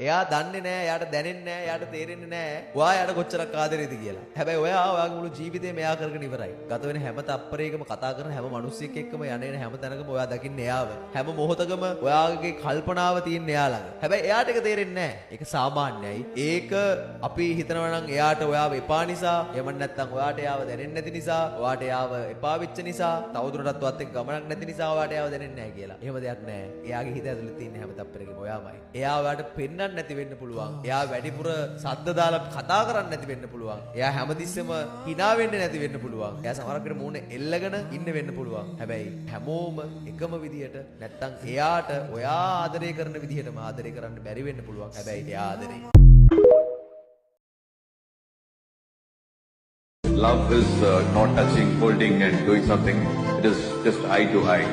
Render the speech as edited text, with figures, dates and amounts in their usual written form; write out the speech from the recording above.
එයා දන්නේ නැහැ, එයාට දැනෙන්නේ නැහැ, එයාට තේරෙන්නේ නැහැ. ඔයා එයාට කොච්චරක් ආදරේද කියලා. හැබැයි ඔයා ඔයාගේ මුළු ජීවිතේම එයා කරගෙන ඉවරයි. ගත වෙන හැම තප්පරයකම කතා කරන හැම මිනිස්සෙක් එක්කම යන්නේ හැම තැනකම ඔයා දකින්නේ එයාව. හැම මොහොතකම ඔයාගේ කල්පනාව තියෙන්නේ එයා ළඟ. හැබැයි එයාට ඒක තේරෙන්නේ නැහැ. ඒක සාමාන්‍යයි. ඒක අපි හිතනවා නම් එයාට ඔයාව එපා නිසා, එහෙම නැත්නම් ඔයාට එයාව දැනෙන්නේ නැති නිසා, ඔයාට එයාව එපා වෙච්ච නිසා, තවදුරටත් ඔයත් එක්ක ගමනක් නැති නිසා ඔයාට එයාව දැනෙන්නේ නැහැ කියලා. එහෙම දෙයක් නැහැ. එයාගේ හිත ඇතුලේ තියෙන හැම තප්පරයකම ඔයාමයි. එයා ඔයාට පෙන්නන්න නැති වෙන්න පුළුවන්. එයා වැඩිපුර සද්ද දාලා කතා කරන්න නැති වෙන්න පුළුවන්. එයා හැමතිස්සෙම hina වෙන්නේ නැති වෙන්න පුළුවන්. එයා සමහරකට මූණ එල්ලගෙන ඉන්න වෙන්න පුළුවන්. හැබැයි හැමෝම එකම විදියට නැත්තම් එයාට ඔයා ආදරය කරන විදිහටම ආදරය කරන්න බැරි වෙන්න පුළුවන්. හැබැයි එයා ආදරේ. Love is not touching, holding and doing something. It is just eye to eye.